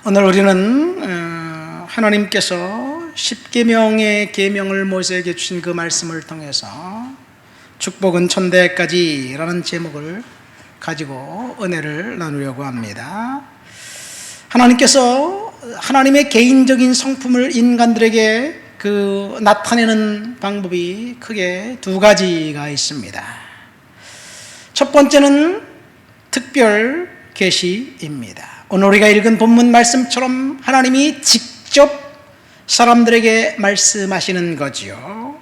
오늘 우리는 하나님께서 십계명의 계명을 모세에게 주신 그 말씀을 통해서 축복은 천대까지라는 제목을 가지고 은혜를 나누려고 합니다. 하나님께서 하나님의 개인적인 성품을 인간들에게 나타내는 방법이 크게 두 가지가 있습니다. 첫 번째는 특별 계시입니다. 오늘 우리가 읽은 본문 말씀처럼 하나님이 직접 사람들에게 말씀하시는 거지요.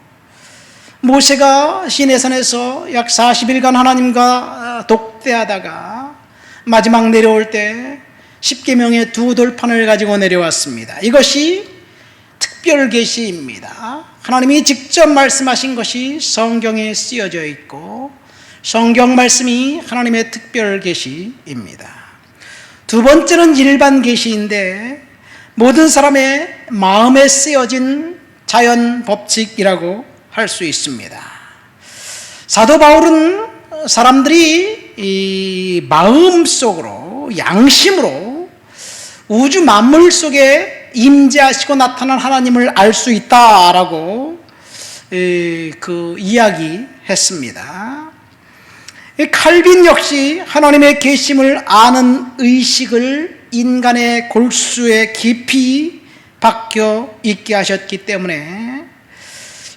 모세가 시내산에서 약 40일간 하나님과 독대하다가 마지막 내려올 때 십계명의 두 돌판을 가지고 내려왔습니다. 이것이 특별 계시입니다. 하나님이 직접 말씀하신 것이 성경에 쓰여져 있고 성경 말씀이 하나님의 특별 계시입니다. 두 번째는 일반 계시인데 모든 사람의 마음에 쓰여진 자연 법칙이라고 할 수 있습니다. 사도 바울은 사람들이 이 마음속으로 양심으로 우주 만물 속에 임재하시고 나타난 하나님을 알 수 있다라고 이야기했습니다. 칼빈 역시 하나님의 계심을 아는 의식을 인간의 골수에 깊이 박혀 있게 하셨기 때문에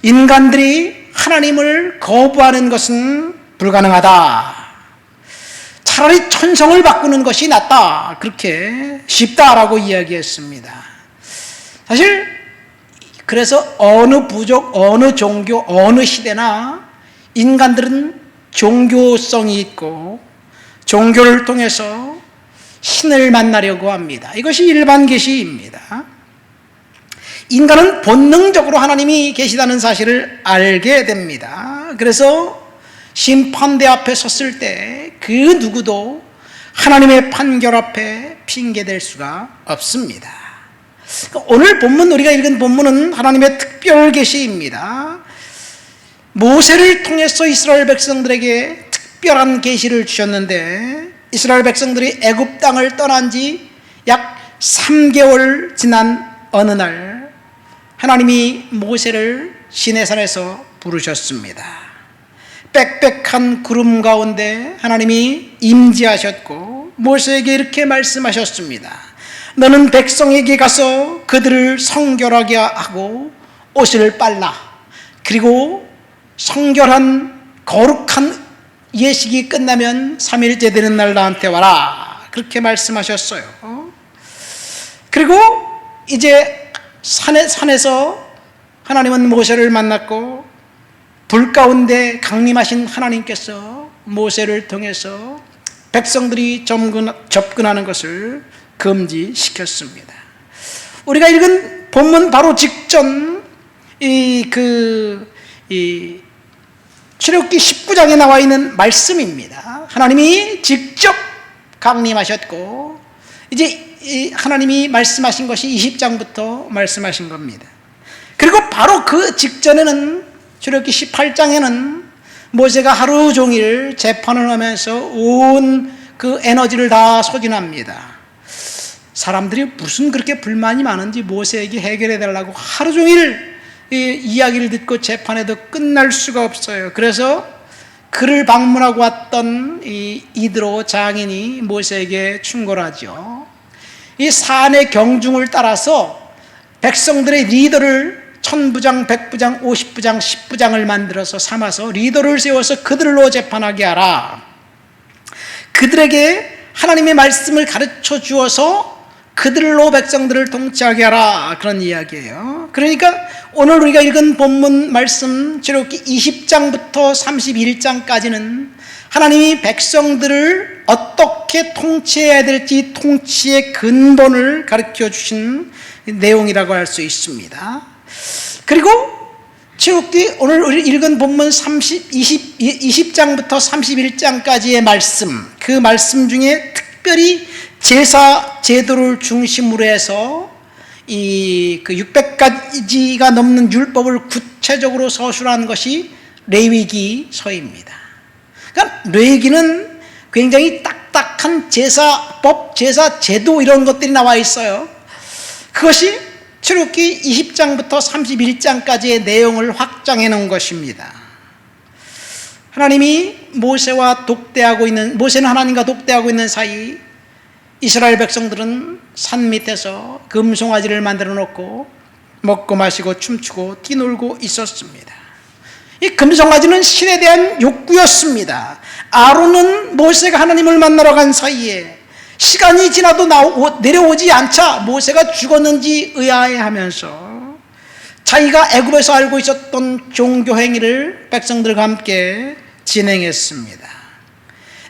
인간들이 하나님을 거부하는 것은 불가능하다. 차라리 천성을 바꾸는 것이 낫다. 그렇게 쉽다라고 이야기했습니다. 사실 그래서 어느 부족, 어느 종교, 어느 시대나 인간들은 종교성이 있고 종교를 통해서 신을 만나려고 합니다. 이것이 일반 계시입니다. 인간은 본능적으로 하나님이 계시다는 사실을 알게 됩니다. 그래서 심판대 앞에 섰을 때 그 누구도 하나님의 판결 앞에 핑계댈 수가 없습니다. 오늘 본문, 우리가 읽은 본문은 하나님의 특별 계시입니다. 모세를 통해서 이스라엘 백성들에게 특별한 계시를 주셨는데 이스라엘 백성들이 애굽 땅을 떠난 지 약 3개월 지난 어느 날 하나님이 모세를 시내산에서 부르셨습니다. 빽빽한 구름 가운데 하나님이 임재하셨고 모세에게 이렇게 말씀하셨습니다. 너는 백성에게 가서 그들을 성결하게 하고 옷을 빨라. 그리고 성결한 거룩한 예식이 끝나면 3일째 되는 날 나한테 와라. 그렇게 말씀하셨어요. 그리고 이제 산에서 하나님은 모세를 만났고 불 가운데 강림하신 하나님께서 모세를 통해서 백성들이 접근하는 것을 금지시켰습니다. 우리가 읽은 본문 바로 직전 출애굽기 19장에 나와 있는 말씀입니다. 하나님이 직접 강림하셨고 이제 하나님이 말씀하신 것이 20장부터 말씀하신 겁니다. 그리고 바로 그 직전에는 출애굽기 18장에는 모세가 하루 종일 재판을 하면서 온 그 에너지를 다 소진합니다. 사람들이 무슨 그렇게 불만이 많은지 모세에게 해결해 달라고 하루 종일 이야기를 듣고 재판에도 끝날 수가 없어요. 그래서 그를 방문하고 왔던 이드로 장인이 모세에게 충고하죠. 이 산의 경중을 따라서 백성들의 리더를 1000부장, 100부장, 50부장, 10부장을 만들어서 삼아서 리더를 세워서 그들로 재판하게 하라. 그들에게 하나님의 말씀을 가르쳐 주어서 그들로 백성들을 통치하게 하라. 그런 이야기예요. 그러니까 오늘 우리가 읽은 본문 말씀 출애굽기 20장부터 31장까지는 하나님이 백성들을 어떻게 통치해야 될지 통치의 근본을 가르쳐 주신 내용이라고 할 수 있습니다. 그리고 출애굽기 오늘 우리 읽은 본문 20장부터 31장까지의 말씀, 그 말씀 중에 특별히 제사 제도를 중심으로 해서 그 600가지가 넘는 율법을 구체적으로 서술한 것이 레위기서입니다. 그러니까 레위기는 굉장히 딱딱한 명백한 제사법, 제사 제도 이런 것들이 나와 있어요. 그것이 출애굽기 20장부터 31장까지의 내용을 확장해 놓은 것입니다. 하나님이 모세는 하나님과 독대하고 있는 사이 이스라엘 백성들은 산 밑에서 금송아지를 만들어 놓고 먹고 마시고 춤추고 뛰놀고 있었습니다. 이 금송아지는 신에 대한 욕구였습니다. 아론은 모세가 하나님을 만나러 간 사이에 시간이 지나도 내려오지 않자 모세가 죽었는지 의아해하면서 자기가 애굽에서 알고 있었던 종교 행위를 백성들과 함께 진행했습니다.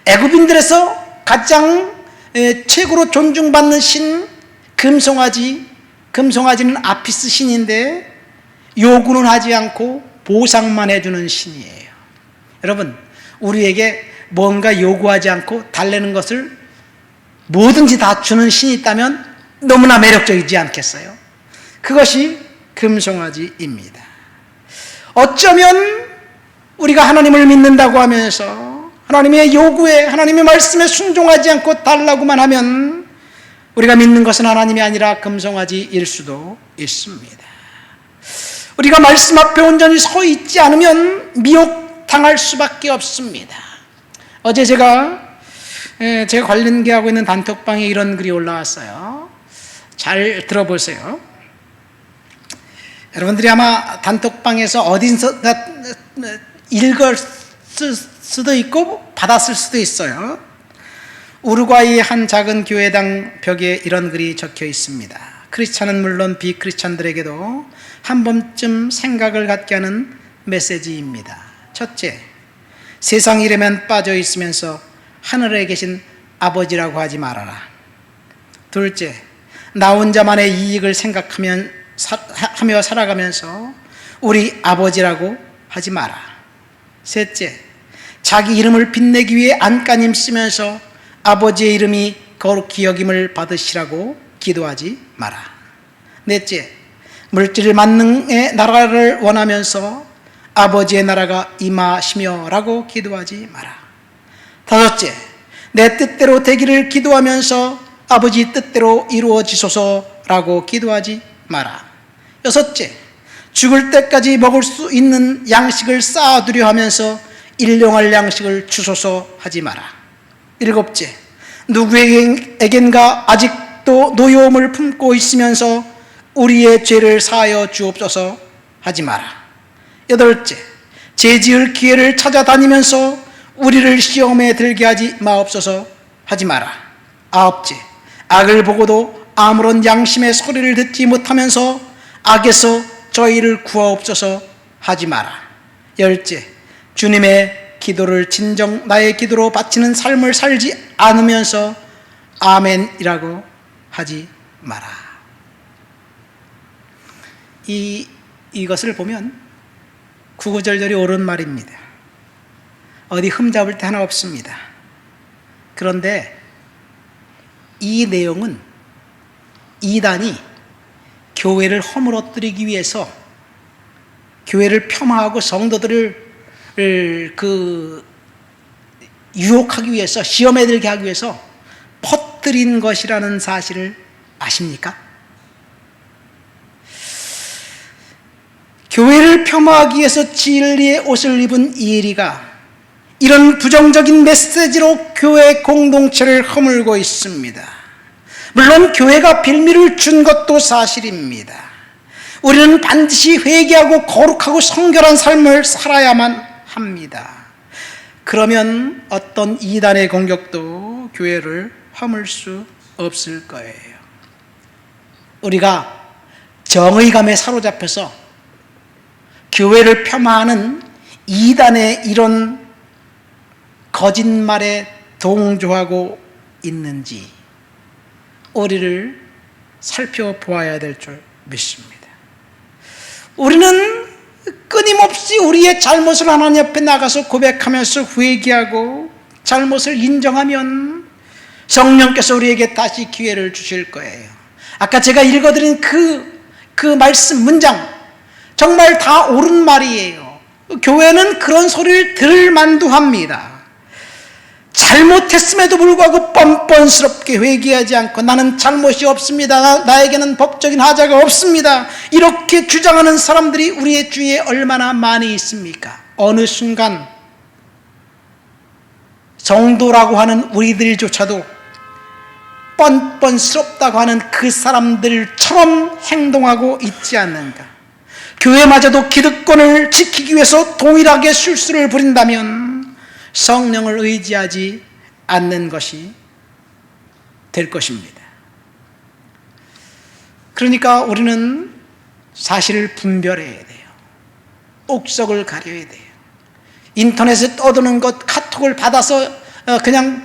애굽인들에서 가장 최고로 존중받는 신 금송아지는 아피스 신인데 요구는 하지 않고 보상만 해주는 신이에요. 여러분, 우리에게 뭔가 요구하지 않고 달래는 것을 뭐든지 다 주는 신이 있다면 너무나 매력적이지 않겠어요? 그것이 금송아지입니다. 어쩌면 우리가 하나님을 믿는다고 하면서 하나님의 요구에, 하나님의 말씀에 순종하지 않고 달라고만 하면 우리가 믿는 것은 하나님이 아니라 금송아지일 수도 있습니다. 우리가 말씀 앞에 온전히 서 있지 않으면 미혹당할 수밖에 없습니다. 어제 제가 관련계하고 있는 단톡방에 이런 글이 올라왔어요. 잘 들어보세요. 여러분들이 아마 단톡방에서 어디서 읽을 수도 있고 받았을 수도 있어요. 우루과이의 한 작은 교회당 벽에 이런 글이 적혀 있습니다. 크리스찬은 물론 비크리스찬들에게도 한 번쯤 생각을 갖게 하는 메시지입니다. 첫째, 세상 일에만 빠져 있으면서 하늘에 계신 아버지라고 하지 말아라. 둘째, 나 혼자만의 이익을 생각하며 살아가면서 우리 아버지라고 하지 마라. 셋째, 자기 이름을 빛내기 위해 안간힘 쓰면서 아버지의 이름이 거룩히 여김을 받으시라고 기도하지 마라. 넷째, 물질 만능의 나라를 원하면서 아버지의 나라가 임하시며 라고 기도하지 마라. 다섯째, 내 뜻대로 되기를 기도하면서 아버지 뜻대로 이루어지소서라고 기도하지 마라. 여섯째, 죽을 때까지 먹을 수 있는 양식을 쌓아두려 하면서 일용할 양식을 주소서 하지 마라. 일곱째, 누구에겐가 아직도 노여움을 품고 있으면서 우리의 죄를 사하여 주옵소서 하지 마라. 여덟째, 죄지을 기회를 찾아다니면서 우리를 시험에 들게 하지 마옵소서 하지 마라. 아홉째, 악을 보고도 아무런 양심의 소리를 듣지 못하면서 악에서 저희를 구하옵소서 하지 마라. 열째, 주님의 기도를 진정 나의 기도로 바치는 삶을 살지 않으면서 아멘이라고 하지 마라. 이것을 보면 구구절절이 옳은 말입니다. 어디 흠잡을 데 하나 없습니다. 그런데 이 내용은 이단이 교회를 허물어뜨리기 위해서, 교회를 폄하하고 성도들을 유혹하기 위해서, 시험에 들게 하기 위해서 퍼뜨린 것이라는 사실을 아십니까? 교회를 폄하하기 위해서 진리의 옷을 입은 이에리가 이런 부정적인 메시지로 교회 공동체를 허물고 있습니다. 물론 교회가 빌미를 준 것도 사실입니다. 우리는 반드시 회개하고 거룩하고 성결한 삶을 살아야만 합니다. 그러면 어떤 이단의 공격도 교회를 허물 수 없을 거예요. 우리가 정의감에 사로잡혀서 교회를 폄하하는 이단의 이런 거짓말에 동조하고 있는지 우리를 살펴보아야 될 줄 믿습니다. 우리는 끊임없이 우리의 잘못을 하나님 앞에 나가서 고백하면서 회개하고 잘못을 인정하면 성령께서 우리에게 다시 기회를 주실 거예요. 아까 제가 읽어드린 그 말씀 문장 정말 다 옳은 말이에요. 교회는 그런 소리를 들을 만도 합니다. 잘못했음에도 불구하고 뻔뻔스럽게 회개하지 않고 나는 잘못이 없습니다, 나에게는 법적인 하자가 없습니다, 이렇게 주장하는 사람들이 우리의 주위에 얼마나 많이 있습니까? 어느 순간 성도라고 하는 우리들조차도 뻔뻔스럽다고 하는 그 사람들처럼 행동하고 있지 않는가? 교회마저도 기득권을 지키기 위해서 동일하게 술수를 부린다면 성령을 의지하지 않는 것이 될 것입니다. 그러니까 우리는 사실을 분별해야 돼요. 옥석을 가려야 돼요. 인터넷에 떠드는 것, 카톡을 받아서 그냥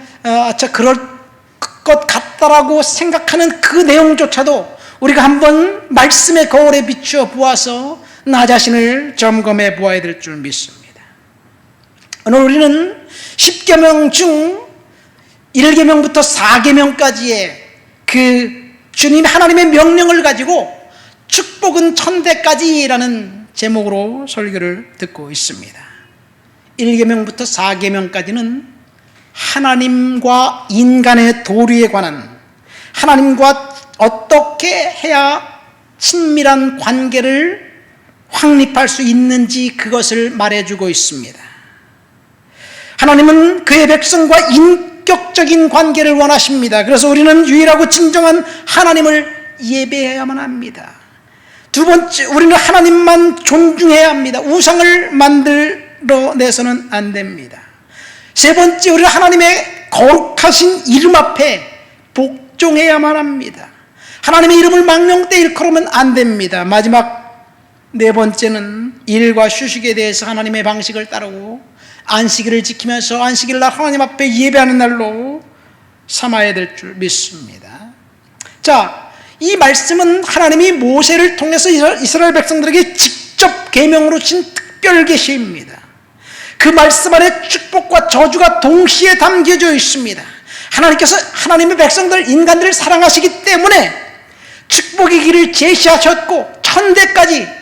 그럴 것 같다라고 생각하는 그 내용조차도 우리가 한번 말씀의 거울에 비추어 보아서 나 자신을 점검해 보아야 될 줄 믿습니다. 오늘 우리는 10계명 중 1계명부터 4계명까지의 그 주님 하나님의 명령을 가지고 축복은 천대까지라는 제목으로 설교를 듣고 있습니다. 1계명부터 4계명까지는 하나님과 인간의 도리에 관한, 하나님과 어떻게 해야 친밀한 관계를 확립할 수 있는지 그것을 말해주고 있습니다. 하나님은 그의 백성과 인격적인 관계를 원하십니다. 그래서 우리는 유일하고 진정한 하나님을 예배해야만 합니다. 두 번째, 우리는 하나님만 존중해야 합니다. 우상을 만들어내서는 안 됩니다. 세 번째, 우리는 하나님의 거룩하신 이름 앞에 복종해야만 합니다. 하나님의 이름을 망령되 일컬으면 안 됩니다. 마지막 네 번째는 일과 휴식에 대해서 하나님의 방식을 따르고 안식일을 지키면서 안식일 날 하나님 앞에 예배하는 날로 삼아야 될 줄 믿습니다. 자, 이 말씀은 하나님이 모세를 통해서 이스라엘 백성들에게 직접 계명으로 주신 특별 계시입니다. 그 말씀 안에 축복과 저주가 동시에 담겨져 있습니다. 하나님께서 하나님의 백성들, 인간들을 사랑하시기 때문에 축복의 길을 제시하셨고 천대까지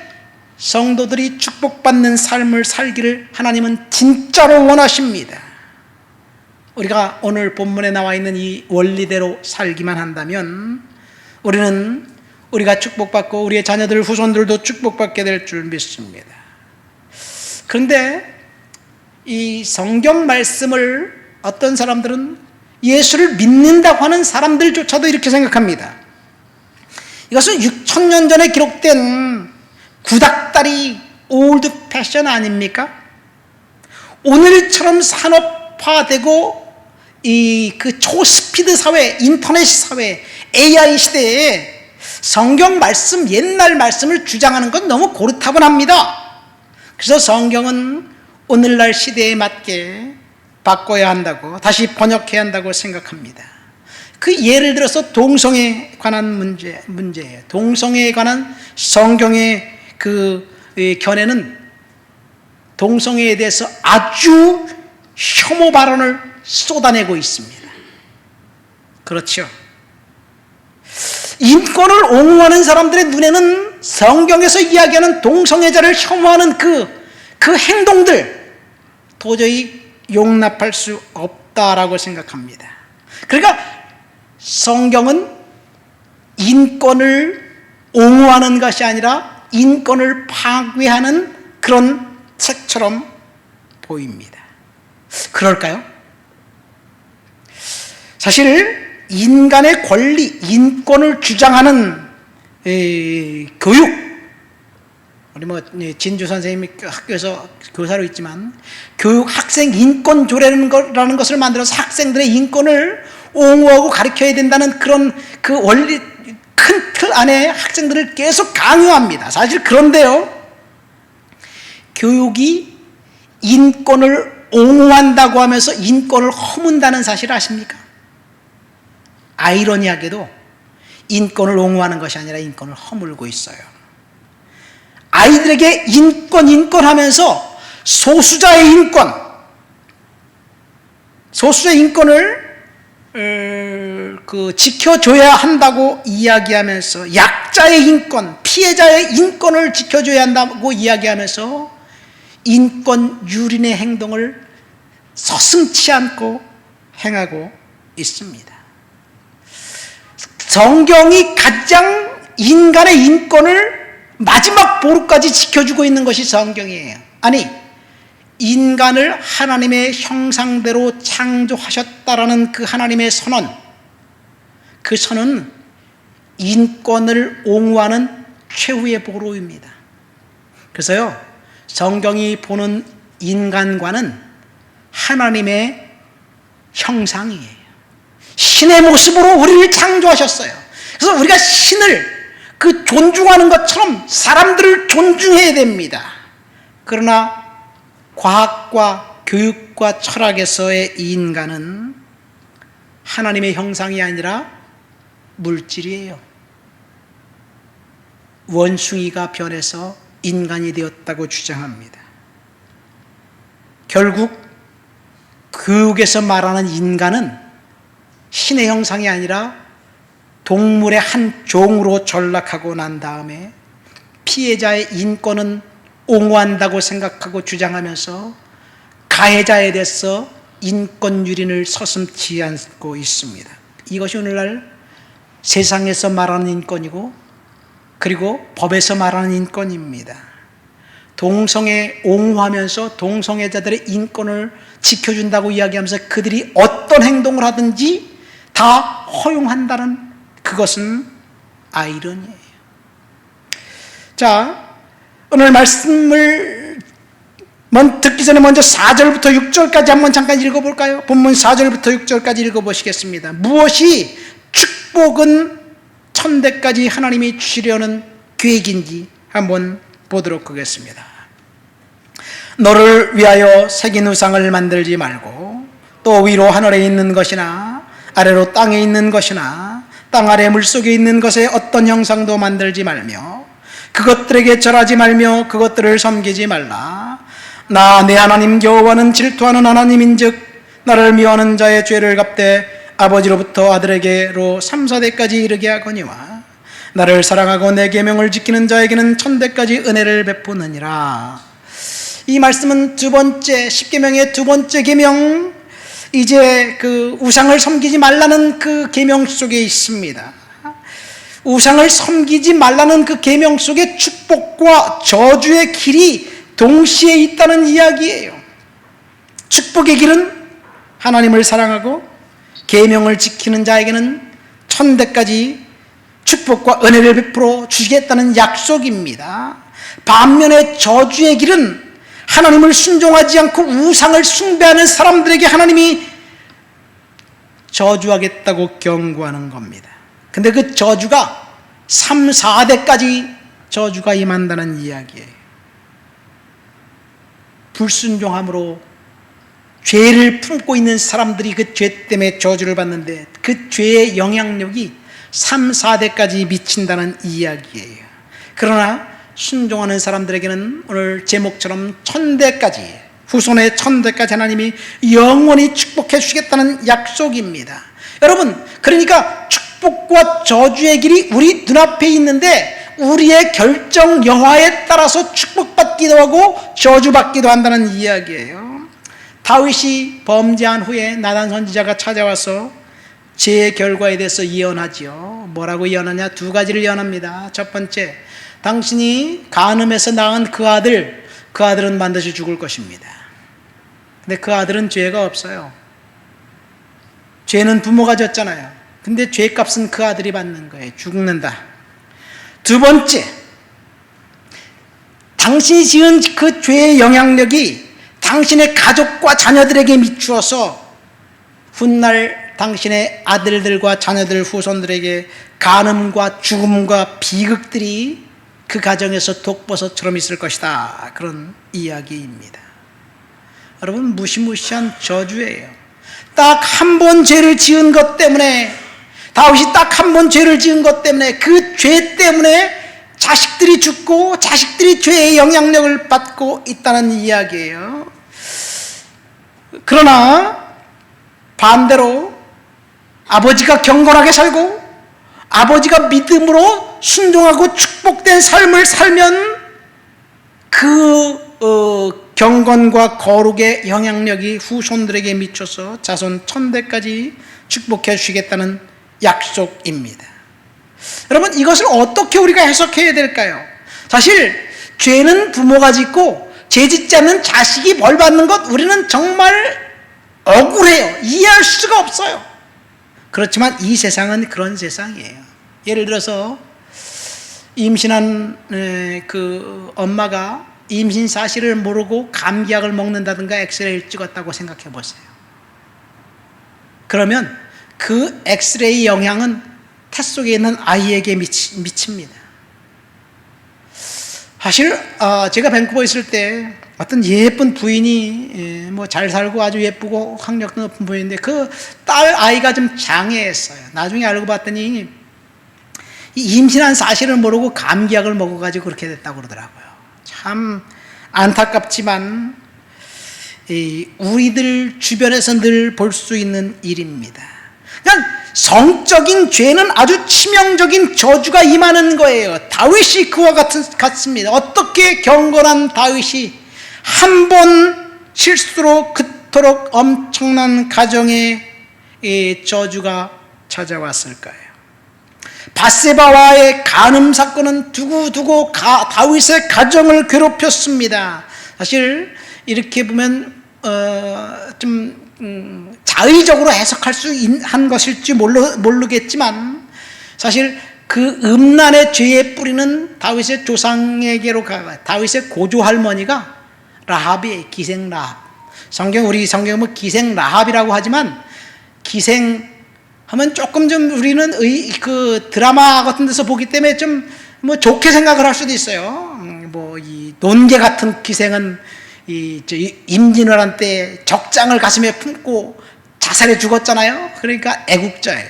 성도들이 축복받는 삶을 살기를 하나님은 진짜로 원하십니다. 우리가 오늘 본문에 나와 있는 이 원리대로 살기만 한다면 우리는 우리가 축복받고 우리의 자녀들, 후손들도 축복받게 될 줄 믿습니다. 그런데 이 성경 말씀을 어떤 사람들은 예수를 믿는다고 하는 사람들조차도 이렇게 생각합니다. 이것은 6,000년 전에 기록된 구닥다리 올드 패션 아닙니까? 오늘처럼 산업화되고 그 초스피드 사회, 인터넷 사회, AI 시대에 성경 말씀, 옛날 말씀을 주장하는 건 너무 고리타분합니다. 그래서 성경은 오늘날 시대에 맞게 바꿔야 한다고, 다시 번역해야 한다고 생각합니다. 그 예를 들어서 동성애에 관한 문제예요. 동성애에 관한 성경의 그 견해는 동성애에 대해서 아주 혐오 발언을 쏟아내고 있습니다. 그렇죠. 인권을 옹호하는 사람들의 눈에는 성경에서 이야기하는 동성애자를 혐오하는 그 행동들 도저히 용납할 수 없다라고 생각합니다. 그러니까 성경은 인권을 옹호하는 것이 아니라 인권을 파괴하는 그런 책처럼 보입니다. 그럴까요? 사실 인간의 권리, 인권을 주장하는 교육, 우리 진주 선생님이 학교에서 교사로 있지만 교육 학생 인권 조례라는 것을 만들어서 학생들의 인권을 옹호하고 가르쳐야 된다는 그런 그 원리, 큰 틀 안에 학생들을 계속 강요합니다. 사실 그런데요, 교육이 인권을 옹호한다고 하면서 인권을 허문다는 사실 아십니까? 아이러니하게도 인권을 옹호하는 것이 아니라 인권을 허물고 있어요. 아이들에게 인권 하면서 소수자의 인권을 지켜줘야 한다고 이야기하면서 약자의 인권, 피해자의 인권을 지켜줘야 한다고 이야기하면서 인권 유린의 행동을 서슴지 않고 행하고 있습니다. 성경이 가장 인간의 인권을 마지막 보루까지 지켜주고 있는 것이 성경이에요. 아니, 인간을 하나님의 형상대로 창조하셨다라는 그 하나님의 선언, 그 선언은 인권을 옹호하는 최후의 보루입니다. 그래서요, 성경이 보는 인간과는 하나님의 형상이에요. 신의 모습으로 우리를 창조하셨어요. 그래서 우리가 신을 그 존중하는 것처럼 사람들을 존중해야 됩니다. 그러나 과학과 교육과 철학에서의 인간은 하나님의 형상이 아니라 물질이에요. 원숭이가 변해서 인간이 되었다고 주장합니다. 결국 교육에서 말하는 인간은 신의 형상이 아니라 동물의 한 종으로 전락하고 난 다음에 피해자의 인권은 옹호한다고 생각하고 주장하면서 가해자에 대해서 인권 유린을 서슴지 않고 있습니다. 이것이 오늘날 세상에서 말하는 인권이고 그리고 법에서 말하는 인권입니다. 동성애 옹호하면서 동성애자들의 인권을 지켜준다고 이야기하면서 그들이 어떤 행동을 하든지 다 허용한다는 그것은 아이러니예요. 자, 오늘 말씀을 듣기 전에 먼저 4절부터 6절까지 한번 잠깐 읽어볼까요? 본문 4절부터 6절까지 읽어보시겠습니다. 무엇이 축복은 천대까지 하나님이 주시려는 계획인지 한번 보도록 하겠습니다. 너를 위하여 새긴 우상을 만들지 말고 또 위로 하늘에 있는 것이나 아래로 땅에 있는 것이나 땅 아래 물속에 있는 것에 어떤 형상도 만들지 말며 그것들에게 절하지 말며 그것들을 섬기지 말라. 나 내 하나님 여호와는 질투하는 하나님인즉 나를 미워하는 자의 죄를 갚되 아버지로부터 아들에게로 3, 4대까지 이르게 하거니와 나를 사랑하고 내 계명을 지키는 자에게는 1000대까지 은혜를 베푸느니라. 이 말씀은 두 번째 십계명의 두 번째 계명, 이제 그 우상을 섬기지 말라는 그 계명 속에 있습니다. 우상을 섬기지 말라는 그 계명 속에 축복과 저주의 길이 동시에 있다는 이야기예요. 축복의 길은 하나님을 사랑하고 계명을 지키는 자에게는 1000대까지 축복과 은혜를 베풀어 주시겠다는 약속입니다. 반면에 저주의 길은 하나님을 순종하지 않고 우상을 숭배하는 사람들에게 하나님이 저주하겠다고 경고하는 겁니다. 근데 그 저주가 3, 4대까지 저주가 임한다는 이야기예요. 불순종함으로 죄를 품고 있는 사람들이 그 죄 때문에 저주를 받는데 그 죄의 영향력이 3, 4대까지 미친다는 이야기예요. 그러나 순종하는 사람들에게는 오늘 제목처럼 1000대까지, 후손의 1000대까지 하나님이 영원히 축복해 주시겠다는 약속입니다. 여러분, 그러니까 축복과 저주의 길이 우리 눈앞에 있는데 우리의 결정 여하에 따라서 축복받기도 하고 저주받기도 한다는 이야기예요. 다윗이 범죄한 후에 나단 선지자가 찾아와서 죄의 결과에 대해서 예언하지요. 뭐라고 예언하냐? 두 가지를 예언합니다. 첫 번째, 당신이 간음해서 낳은 그 아들은 반드시 죽을 것입니다. 근데 그 아들은 죄가 없어요. 죄는 부모가 졌잖아요. 근데 죄값은 그 아들이 받는 거예요. 죽는다. 두 번째, 당신이 지은 그 죄의 영향력이 당신의 가족과 자녀들에게 미추어서 훗날 당신의 아들들과 자녀들, 후손들에게 간음과 죽음과 비극들이 그 가정에서 독버섯처럼 있을 것이다. 그런 이야기입니다. 여러분, 무시무시한 저주예요. 딱 한 번 죄를 지은 것 때문에, 다윗이 딱 한 번 죄를 지은 것 때문에, 그 죄 때문에 자식들이 죽고 자식들이 죄의 영향력을 받고 있다는 이야기예요. 그러나 반대로 아버지가 경건하게 살고 아버지가 믿음으로 순종하고 축복된 삶을 살면 그 경건과 거룩의 영향력이 후손들에게 미쳐서 자손 천대까지 축복해 주시겠다는 약속입니다. 여러분, 이것을 어떻게 우리가 해석해야 될까요? 사실 죄는 부모가 짓고 죄 짓지 않는 자식이 벌 받는 것, 우리는 정말 억울해요. 이해할 수가 없어요. 그렇지만 이 세상은 그런 세상이에요. 예를 들어서 임신한 그 엄마가 임신 사실을 모르고 감기약을 먹는다든가 엑스레이를 찍었다고 생각해 보세요. 그러면 그 엑스레이 영향은 태 속에 있는 아이에게 미칩니다. 사실 제가 밴쿠버에 있을 때 어떤 예쁜 부인이 뭐 잘 살고 아주 예쁘고 학력도 높은 부인인데 그 딸 아이가 좀 장애했어요. 나중에 알고 봤더니 이 임신한 사실을 모르고 감기약을 먹어가지고 그렇게 됐다고 그러더라고요. 참 안타깝지만 우리들 주변에서 늘 볼 수 있는 일입니다. 그러니까 성적인 죄는 아주 치명적인 저주가 임하는 거예요. 다윗이 그와 같습니다. 어떻게 경건한 다윗이 한 번 실수로 그토록 엄청난 가정의 저주가 찾아왔을까요? 바세바와의 간음 사건은 두고두고 다윗의 가정을 괴롭혔습니다. 사실 이렇게 보면 좀 자의적으로 해석할 수 한 것일지 모르겠지만 사실 그 음란의 죄의 뿌리는 다윗의 조상에게로 가. 다윗의 고조 할머니가 라합이에요. 기생 라합. 우리 성경은 뭐 기생 라합이라고 하지만 기생 하면 조금 좀 우리는 그 드라마 같은 데서 보기 때문에 좀 뭐 좋게 생각을 할 수도 있어요. 뭐 이 논개 같은 기생은 임진왜란 때 적장을 가슴에 품고 자살해 죽었잖아요. 그러니까 애국자예요.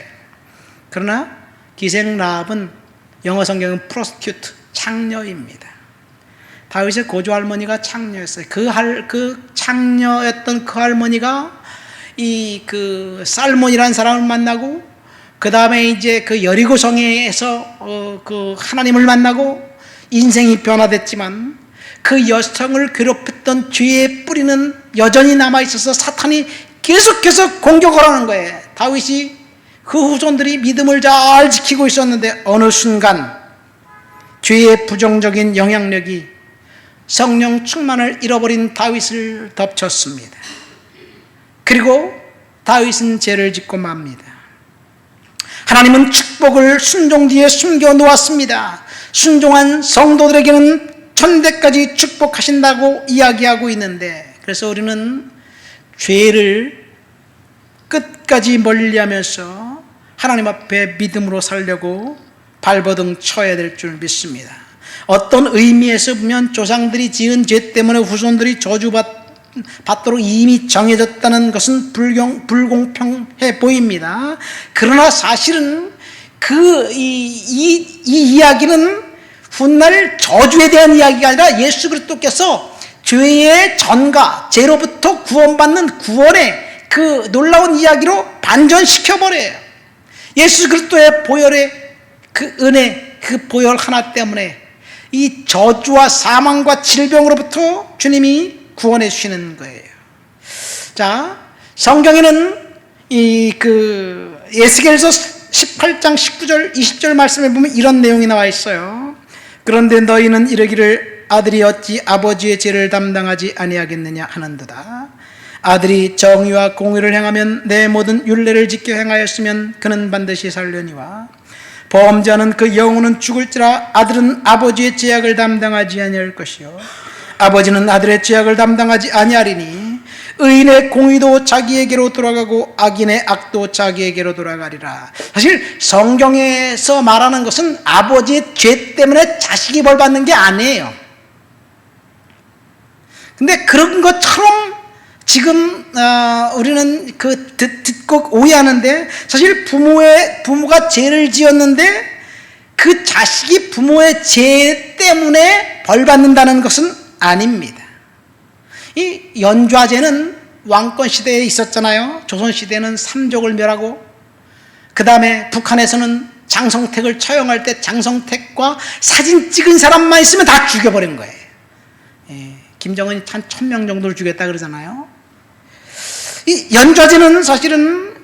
그러나 기생 라합은 영어 성경은 프로스티튜트, 창녀입니다. 다윗의 고조 할머니가 창녀였어요. 그 창녀였던 그 할머니가 그 살몬이라는 사람을 만나고 그 다음에 이제 그 여리고 성에서 그 하나님을 만나고 인생이 변화됐지만 그 여성을 괴롭혔던 죄의 뿌리는 여전히 남아 있어서 사탄이 계속해서 공격을 하는 거예요. 다윗이 그 후손들이 믿음을 잘 지키고 있었는데 어느 순간 죄의 부정적인 영향력이 성령 충만을 잃어버린 다윗을 덮쳤습니다. 그리고 다윗은 죄를 짓고 맙니다. 하나님은 축복을 순종 뒤에 숨겨 놓았습니다. 순종한 성도들에게는 천대까지 축복하신다고 이야기하고 있는데, 그래서 우리는 죄를 끝까지 멀리하면서 하나님 앞에 믿음으로 살려고 발버둥 쳐야 될 줄 믿습니다. 어떤 의미에서 보면 조상들이 지은 죄 때문에 후손들이 저주받도록 이미 정해졌다는 것은 불공평해 보입니다. 그러나 사실은 이 이야기는 훗날 저주에 대한 이야기가 아니라 예수 그리스도께서 죄의 전가, 죄로부터 구원받는 구원의 그 놀라운 이야기로 반전시켜버려요. 예수 그리스도의 보혈의 그 은혜, 그 보혈 하나 때문에 이 저주와 사망과 질병으로부터 주님이 구원해 주시는 거예요. 자, 성경에는 에스겔서 18장 19절 20절 말씀에 보면 이런 내용이 나와 있어요. 그런데 너희는 이르기를 아들이 어찌 아버지의 죄를 담당하지 아니하겠느냐 하는도다. 아들이 정의와 공의를 행하면 내 모든 율례를 지켜 행하였으면 그는 반드시 살려니와 범죄하는 그 영혼은 죽을지라. 아들은 아버지의 죄악을 담당하지 아니할 것이요 아버지는 아들의 죄악을 담당하지 아니하리니 의인의 공의도 자기에게로 돌아가고 악인의 악도 자기에게로 돌아가리라. 사실 성경에서 말하는 것은 아버지의 죄 때문에 자식이 벌 받는 게 아니에요. 근데 그런 것처럼 지금 우리는 듣고 오해하는데, 사실 부모가 죄를 지었는데 그 자식이 부모의 죄 때문에 벌 받는다는 것은 아닙니다. 이 연좌제는 왕권 시대에 있었잖아요. 조선 시대는 삼족을 멸하고, 그 다음에 북한에서는 장성택을 처형할 때 장성택과 사진 찍은 사람만 있으면 다 죽여버린 거예요. 김정은이 한 1000명 정도를 죽였다 그러잖아요. 이 연좌제는 사실은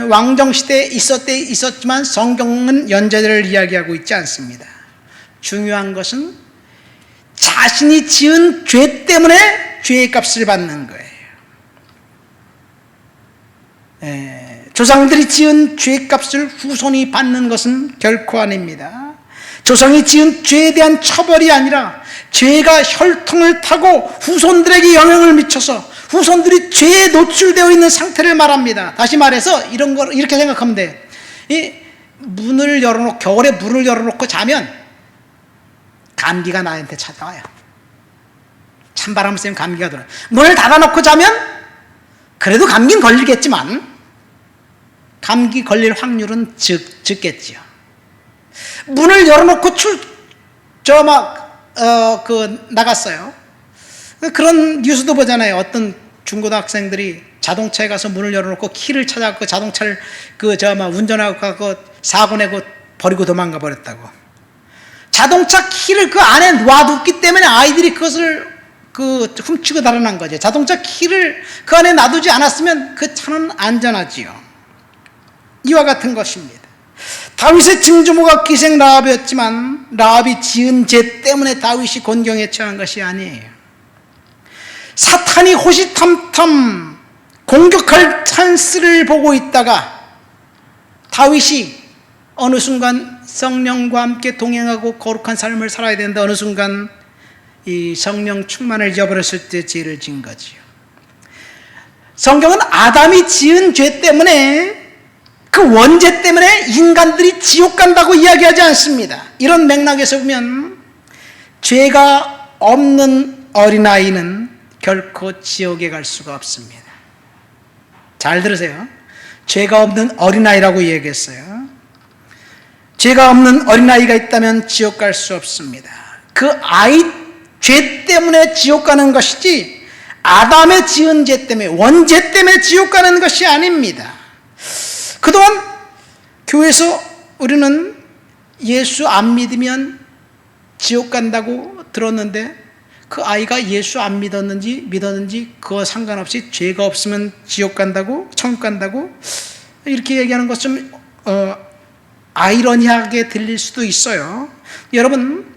왕정시대에 있었지만 성경은 연좌제를 이야기하고 있지 않습니다. 중요한 것은 자신이 지은 죄 때문에 죄의 값을 받는 거예요. 조상들이 지은 죄의 값을 후손이 받는 것은 결코 아닙니다. 조상이 지은 죄에 대한 처벌이 아니라 죄가 혈통을 타고 후손들에게 영향을 미쳐서 후손들이 죄에 노출되어 있는 상태를 말합니다. 다시 말해서 이런 걸 이렇게 생각하면 돼. 이 문을 열어놓고, 겨울에 문을 열어놓고 자면 감기가 나한테 찾아와요. 찬바람 쐬면 감기가 들어요. 문을 닫아놓고 자면 그래도 감기는 걸리겠지만 감기 걸릴 확률은 적겠지요. 문을 열어놓고 나갔어요. 그런 뉴스도 보잖아요. 어떤 중고등학생들이 자동차에 가서 문을 열어놓고 키를 찾아갖고 자동차를 운전하고 가고 사고 내고 버리고 도망가 버렸다고. 자동차 키를 그 안에 놔뒀기 때문에 아이들이 그것을 훔치고 달아난 거죠. 자동차 키를 그 안에 놔두지 않았으면 그 차는 안전하지요. 이와 같은 것입니다. 다윗의 증조모가 기생 라합이었지만 라합이 지은 죄 때문에 다윗이 곤경에 처한 것이 아니에요. 사탄이 호시탐탐 공격할 찬스를 보고 있다가 다윗이 어느 순간 성령과 함께 동행하고 거룩한 삶을 살아야 되는데 어느 순간 이 성령 충만을 잊어버렸을 때 죄를 지은 거지요. 성경은 아담이 지은 죄 때문에 그 원죄 때문에 인간들이 지옥 간다고 이야기하지 않습니다. 이런 맥락에서 보면 죄가 없는 어린아이는 결코 지옥에 갈 수가 없습니다. 잘 들으세요. 죄가 없는 어린아이라고 얘기했어요. 죄가 없는 어린아이가 있다면 지옥 갈 수 없습니다. 그 아이 죄 때문에 지옥 가는 것이지 아담의 지은 죄 때문에 원죄 때문에 지옥 가는 것이 아닙니다. 그동안 교회에서 우리는 예수 안 믿으면 지옥 간다고 들었는데 그 아이가 예수 안 믿었는지 그거 상관없이 죄가 없으면 지옥 간다고, 천국 간다고 이렇게 얘기하는 것 좀 아이러니하게 들릴 수도 있어요. 여러분,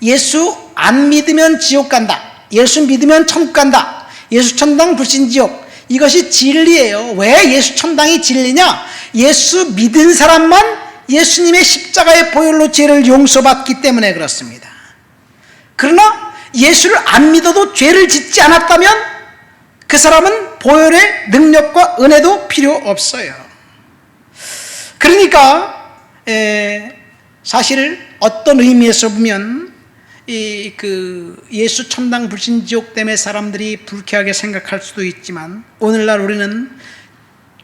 예수 안 믿으면 지옥 간다, 예수 믿으면 천국 간다, 예수 천당 불신 지옥, 이것이 진리예요. 왜 예수 천당이 진리냐? 예수 믿은 사람만 예수님의 십자가의 보혈로 죄를 용서받기 때문에 그렇습니다. 그러나 예수를 안 믿어도 죄를 짓지 않았다면 그 사람은 보혈의 능력과 은혜도 필요 없어요. 그러니까 사실 어떤 의미에서 보면 예수 천당 불신 지옥 때문에 사람들이 불쾌하게 생각할 수도 있지만 오늘날 우리는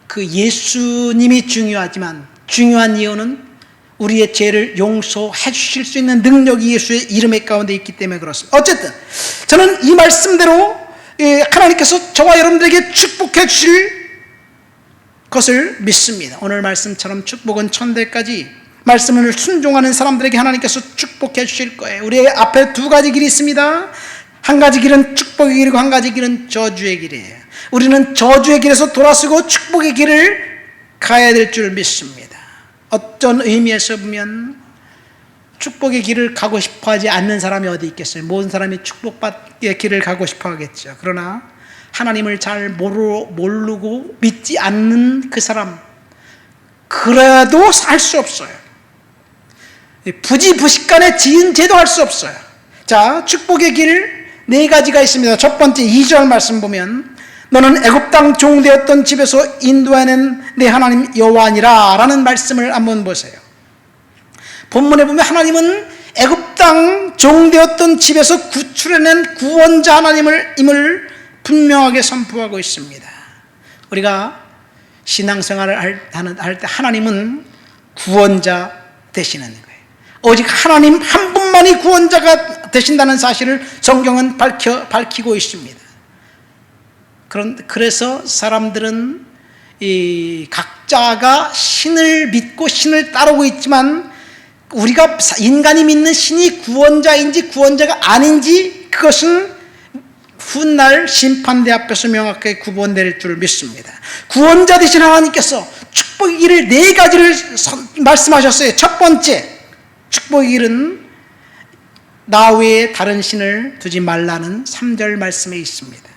그 예수님이 중요하지만 중요한 이유는 우리의 죄를 용서해 주실 수 있는 능력이 예수의 이름의 가운데 있기 때문에 그렇습니다. 어쨌든 저는 이 말씀대로 하나님께서 저와 여러분들에게 축복해 주실 것을 믿습니다. 오늘 말씀처럼 축복은 천대까지 말씀을 순종하는 사람들에게 하나님께서 축복해 주실 거예요. 우리의 앞에 두 가지 길이 있습니다. 한 가지 길은 축복의 길이고 한 가지 길은 저주의 길이에요. 우리는 저주의 길에서 돌아서고 축복의 길을 가야 될 줄 믿습니다. 어떤 의미에서 보면 축복의 길을 가고 싶어하지 않는 사람이 어디 있겠어요? 모든 사람이 축복의 길을 가고 싶어 하겠죠. 그러나 하나님을 잘 모르고 믿지 않는 그 사람, 그래도 할 수 없어요. 부지부식간에 지은 죄도 할 수 없어요. 자, 축복의 길 네 가지가 있습니다. 첫 번째 2절 말씀 보면 너는 애굽 땅 종되었던 집에서 인도하는 내 하나님 여호와니라 라는 말씀을 한번 보세요. 본문에 보면 하나님은 애굽 땅 종되었던 집에서 구출해낸 구원자 하나님을 분명하게 선포하고 있습니다. 우리가 신앙생활을 할 때 하나님은 구원자 되시는 거예요. 오직 하나님 한 분만이 구원자가 되신다는 사실을 성경은 밝히고 있습니다. 그래서 사람들은 각자가 신을 믿고 신을 따르고 있지만 우리가 인간이 믿는 신이 구원자인지 구원자가 아닌지 그것은 훗날 심판대 앞에서 명확하게 구원될 줄 믿습니다. 구원자 되신 하나님께서 축복의 길을 네 가지를 말씀하셨어요. 첫 번째, 축복의 길은 나 외에 다른 신을 두지 말라는 3절 말씀에 있습니다.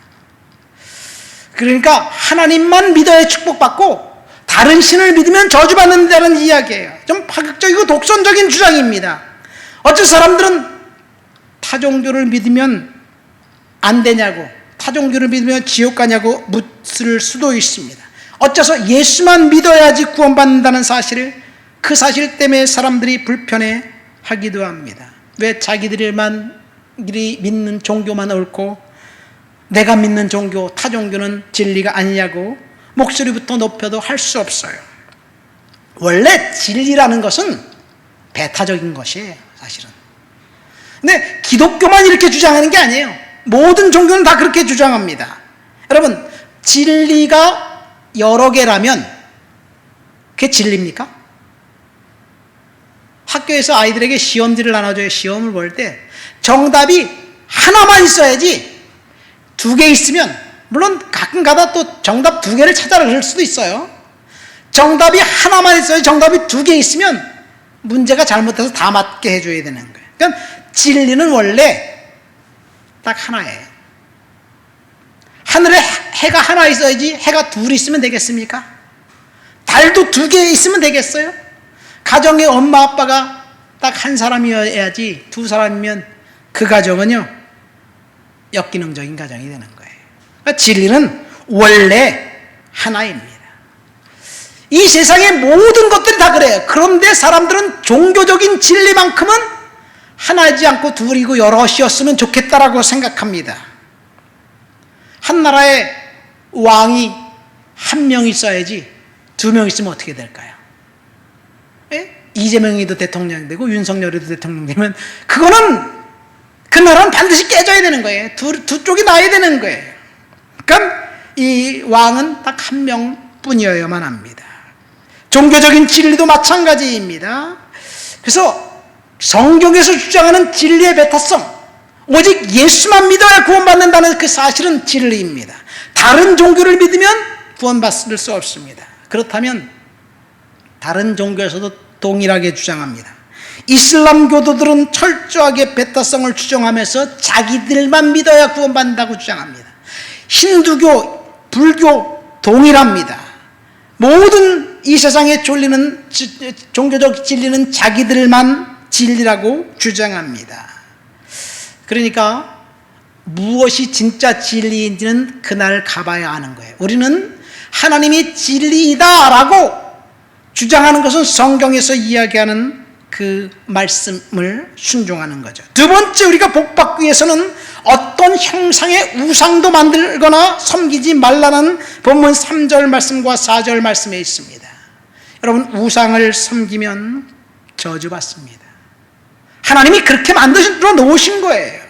그러니까 하나님만 믿어야 축복받고 다른 신을 믿으면 저주받는다는 이야기예요. 좀 파격적이고 독선적인 주장입니다. 어째 사람들은 타종교를 믿으면 안 되냐고, 타종교를 믿으면 지옥 가냐고 묻을 수도 있습니다. 어째서 예수만 믿어야지 구원받는다는 사실을, 그 사실 때문에 사람들이 불편해 하기도 합니다. 왜 자기들만 믿는 종교만 옳고 내가 믿는 종교, 타종교는 진리가 아니냐고 목소리부터 높여도 할 수 없어요. 원래 진리라는 것은 배타적인 것이에요, 사실은. 근데 기독교만 이렇게 주장하는 게 아니에요. 모든 종교는 다 그렇게 주장합니다. 여러분, 진리가 여러 개라면 그게 진리입니까? 학교에서 아이들에게 시험지를 나눠줘요. 시험을 볼 때 정답이 하나만 있어야지, 두 개 있으면, 물론 가끔가다 또 정답 두 개를 찾아낼 수도 있어요. 정답이 하나만 있어야지, 정답이 두 개 있으면 문제가 잘못해서 다 맞게 해줘야 되는 거예요. 그러니까 진리는 원래 딱 하나예요. 하늘에 해가 하나 있어야지 해가 둘 있으면 되겠습니까? 달도 두 개 있으면 되겠어요? 가정에 엄마 아빠가 딱 한 사람이어야지 두 사람이면 그 가정은요 역기능적인 가정이 되는 거예요. 그러니까 진리는 원래 하나입니다. 이 세상의 모든 것들이 다 그래요. 그런데 사람들은 종교적인 진리만큼은 하나이지 않고 둘이고 여럿이었으면 좋겠다라고 생각합니다. 한 나라에 왕이 한 명 있어야지 두 명 있으면 어떻게 될까요? 이재명이도 대통령이 되고 윤석열이도 대통령 되면 그거는, 그 나라는 반드시 깨져야 되는 거예요. 두 쪽이 나야 되는 거예요. 그러니까 이 왕은 딱 한 명뿐이어야만 합니다. 종교적인 진리도 마찬가지입니다. 그래서 성경에서 주장하는 진리의 배타성, 오직 예수만 믿어야 구원받는다는 그 사실은 진리입니다. 다른 종교를 믿으면 구원받을 수 없습니다. 그렇다면 다른 종교에서도 동일하게 주장합니다. 이슬람 교도들은 철저하게 배타성을 주장하면서 자기들만 믿어야 구원받는다고 주장합니다. 힌두교, 불교 동일합니다. 모든 이 세상에 졸리는 종교적 진리는 자기들만 진리라고 주장합니다. 그러니까 무엇이 진짜 진리인지는 그날 가봐야 아는 거예요. 우리는 하나님이 진리이다라고 주장하는 것은 성경에서 이야기하는 그 말씀을 순종하는 거죠. 두 번째, 우리가 복받기 위해서는 어떤 형상의 우상도 만들거나 섬기지 말라는 본문 3절 말씀과 4절 말씀에 있습니다. 여러분, 우상을 섬기면 저주받습니다. 하나님이 그렇게 만들어 놓으신 거예요.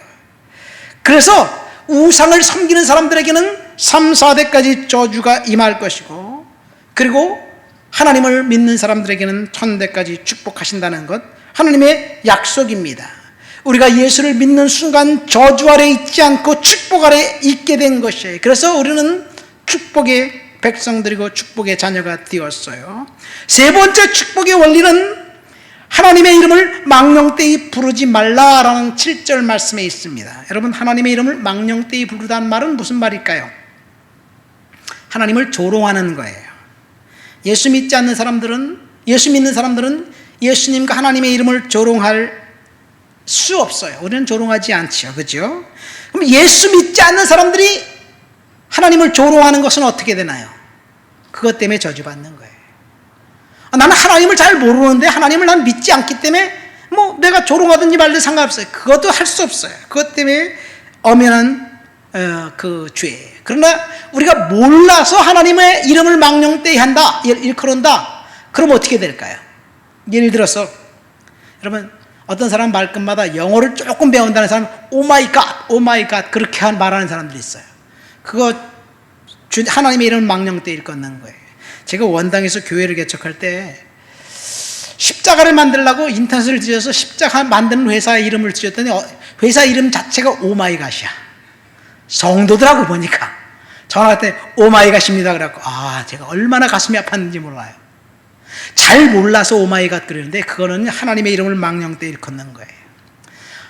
그래서 우상을 섬기는 사람들에게는 3, 4대까지 저주가 임할 것이고, 그리고 하나님을 믿는 사람들에게는 1000대까지 축복하신다는 것, 하나님의 약속입니다. 우리가 예수를 믿는 순간 저주 아래 있지 않고 축복 아래 있게 된 것이에요. 그래서 우리는 축복의 백성들이고 축복의 자녀가 되었어요. 세 번째 축복의 원리는 하나님의 이름을 망령되이 부르지 말라라는 7절 말씀에 있습니다. 여러분, 하나님의 이름을 망령되이 부르다는 말은 무슨 말일까요? 하나님을 조롱하는 거예요. 예수 믿지 않는 사람들은, 예수 믿는 사람들은 예수님과 하나님의 이름을 조롱할 수 없어요. 우리는 조롱하지 않죠. 그죠? 그럼 예수 믿지 않는 사람들이 하나님을 조롱하는 것은 어떻게 되나요? 그것 때문에 저주받는 거예요. 나는 하나님을 잘 모르는데 하나님을 난 믿지 않기 때문에 뭐 내가 조롱하든지 말든지 상관없어요. 그것도 할 수 없어요. 그것 때문에 엄연한 그 죄예요. 그러나 우리가 몰라서 하나님의 이름을 망령되이 한다, 일컬은다, 그럼 어떻게 될까요? 예를 들어서 여러분, 어떤 사람 말끝마다 영어를 조금 배운다는 사람 오 마이 갓 그렇게 말하는 사람들이 있어요. 그거 하나님의 이름을 망령되이 일컫는 거예요. 제가 원당에서 교회를 개척할 때 십자가를 만들려고 인터넷을 뒤져서 십자가 만드는 회사의 이름을 지었더니 회사 이름 자체가 오 마이 갓이야. 성도들하고 보니까 전화할 때 오마이갓입니다 그래갖고 제가 얼마나 가슴이 아팠는지 몰라요. 잘 몰라서 오마이갓 그러는데 그거는 하나님의 이름을 망령되이 일컫는 거예요.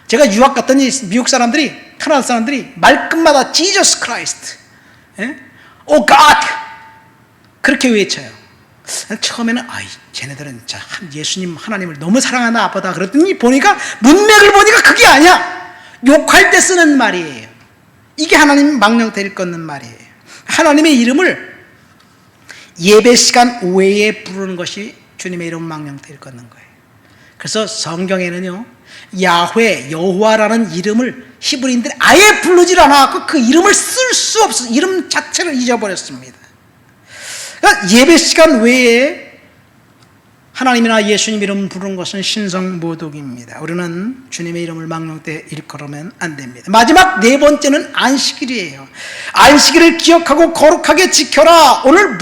제가 유학 갔더니 미국 사람들이, 캐나다 사람들이 말끝마다 Jesus Christ, Oh God 그렇게 외쳐요. 처음에는 쟤네들은 진짜 예수님 하나님을 너무 사랑하나 보다 그랬더니 보니까 문맥을 보니까 그게 아니야. 욕할 때 쓰는 말이에요. 이게 하나님 망령되이 일컫는 말이에요. 하나님의 이름을 예배 시간 외에 부르는 것이 주님의 이름 망령되이 일컫는 거예요. 그래서 성경에는요 야훼 여호와라는 이름을 히브리인들이 아예 부르질 않아갖고 그 이름을 쓸 수 없어. 이름 자체를 잊어버렸습니다. 그러니까 예배 시간 외에 하나님이나 예수님 이름 부르는 것은 신성모독입니다. 우리는 주님의 이름을 망령되이 일컬으면 안 됩니다. 마지막 네 번째는 안식일이에요. 안식일을 기억하고 거룩하게 지켜라. 오늘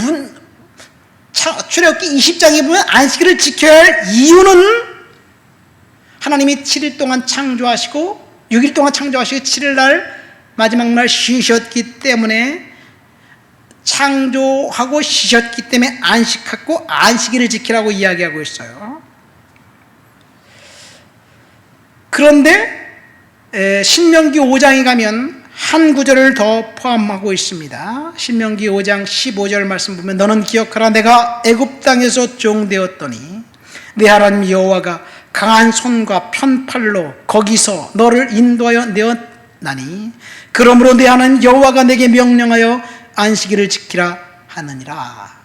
출애굽기 20장에 보면 안식일을 지켜야 할 이유는 하나님이 7일 동안 창조하시고 6일 동안 창조하시고 7일 날 마지막 날 쉬셨기 때문에, 창조하고 쉬셨기 때문에 안식하고 안식일을 지키라고 이야기하고 있어요. 그런데 신명기 5장에 가면 한 구절을 더 포함하고 있습니다. 신명기 5장 15절 말씀 보면 너는 기억하라. 내가 애굽 땅에서 종되었더니 내 하나님 여호와가 강한 손과 편팔로 거기서 너를 인도하여 내었나니 그러므로 내 하나님 여호와가 내게 명령하여 안식일을 지키라 하느니라.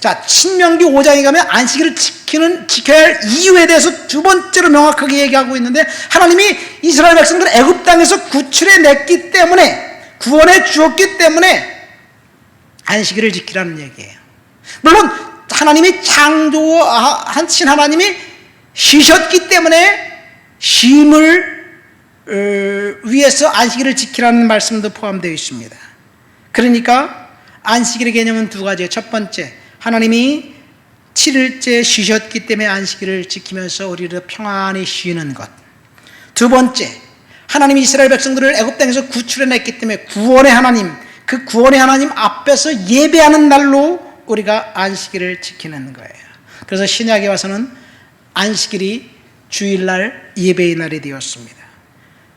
자, 신명기 5장에 가면 안식일을 지켜야 할 이유에 대해서 두 번째로 명확하게 얘기하고 있는데, 하나님이 이스라엘 백성들을 애굽 땅에서 구출해 냈기 때문에, 구원해 주었기 때문에 안식일을 지키라는 얘기예요. 물론 하나님이 창조하신 하나님이 쉬셨기 때문에 쉼을 위해서 안식일을 지키라는 말씀도 포함되어 있습니다. 그러니까 안식일의 개념은 두 가지예요. 첫 번째, 하나님이 7일째 쉬셨기 때문에 안식일을 지키면서 우리를 평안히 쉬는 것. 두 번째, 하나님이 이스라엘 백성들을 애굽 땅에서 구출해냈기 때문에 구원의 하나님, 그 구원의 하나님 앞에서 예배하는 날로 우리가 안식일을 지키는 거예요. 그래서 신약에 와서는 안식일이 주일날 예배의 날이 되었습니다.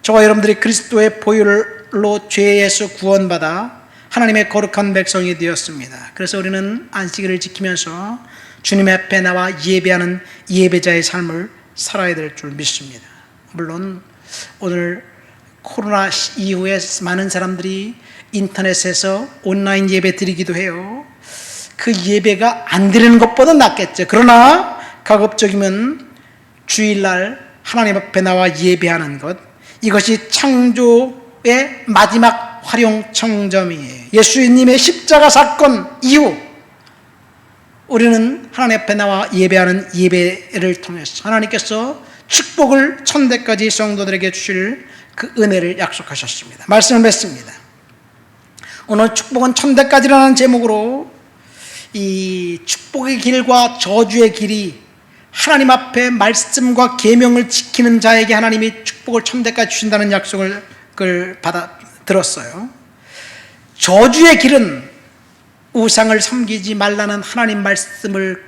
저와 여러분들이 그리스도의 보혈로 죄에서 구원받아 하나님의 거룩한 백성이 되었습니다. 그래서 우리는 안식일을 지키면서 주님 앞에 나와 예배하는 예배자의 삶을 살아야 될 줄 믿습니다. 물론 오늘 코로나 이후에 많은 사람들이 인터넷에서 온라인 예배 드리기도 해요. 그 예배가 안 드리는 것보다 낫겠죠. 그러나 가급적이면 주일날 하나님 앞에 나와 예배하는 것, 이것이 창조의 마지막 활용 청점이에요. 예수님의 십자가 사건 이후 우리는 하나님 앞에 나와 예배하는 예배를 통해서 하나님께서 축복을 천대까지 성도들에게 주실 그 은혜를 약속하셨습니다. 말씀을 맺습니다. 오늘 축복은 천대까지라는 제목으로 이 축복의 길과 저주의 길이 하나님 앞에 말씀과 계명을 지키는 자에게 하나님이 축복을 천대까지 주신다는 약속을 들었어요. 저주의 길은 우상을 섬기지 말라는 하나님 말씀을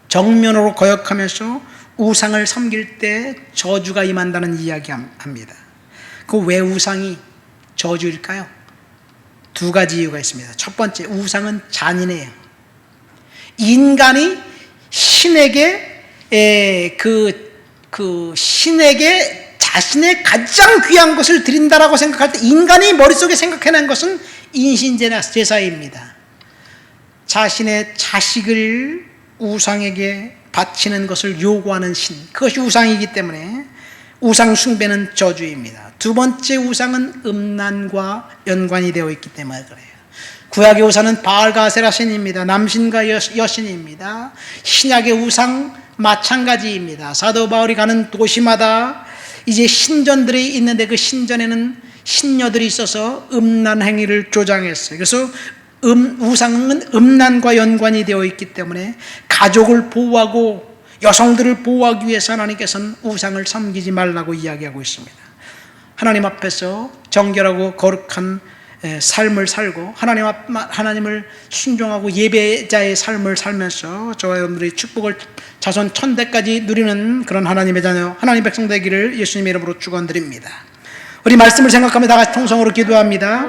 정면으로 거역하면서 우상을 섬길 때 저주가 임한다는 이야기합니다. 그 왜 우상이 저주일까요? 두 가지 이유가 있습니다. 첫 번째, 우상은 잔인해요. 인간이 신에게 신에게 자신의 가장 귀한 것을 드린다라고 생각할 때 인간이 머릿속에 생각해낸 것은 인신제사입니다. 자신의 자식을 우상에게 바치는 것을 요구하는 신, 그것이 우상이기 때문에 우상 숭배는 저주입니다. 두 번째, 우상은 음란과 연관이 되어 있기 때문에 그래요. 구약의 우상은 바알과 아세라 신입니다. 남신과 여신입니다. 신약의 우상 마찬가지입니다. 사도 바울이 가는 도시마다 이제 신전들이 있는데 그 신전에는 신녀들이 있어서 음란 행위를 조장했어요. 그래서 우상은 음란과 연관이 되어 있기 때문에 가족을 보호하고 여성들을 보호하기 위해서 하나님께서는 우상을 섬기지 말라고 이야기하고 있습니다. 하나님 앞에서 정결하고 거룩한 삶을 살고 하나님을 순종하고 예배자의 삶을 살면서 저와 여러분들이 축복을 자손 천대까지 누리는 그런 하나님의 자녀, 하나님의 백성 되기를 예수님의 이름으로 축원드립니다. 우리 말씀을 생각하며 다 같이 통성으로 기도합니다.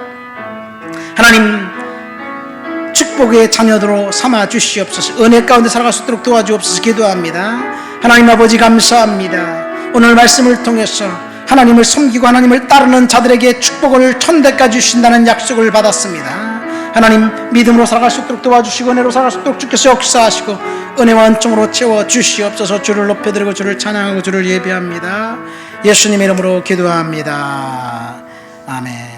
하나님, 축복의 자녀들로 삼아 주시옵소서. 은혜 가운데 살아갈 수 있도록 도와주옵소서. 기도합니다. 하나님 아버지, 감사합니다. 오늘 말씀을 통해서 하나님을 섬기고 하나님을 따르는 자들에게 축복을 천대까지 주신다는 약속을 받았습니다. 하나님, 믿음으로 살아갈 수 있도록 도와주시고 은혜로 살아갈 수 있도록 주께서 역사하시고 은혜와 은총으로 채워 주시옵소서. 주를 높여드리고 주를 찬양하고 주를 예배합니다. 예수님의 이름으로 기도합니다. 아멘.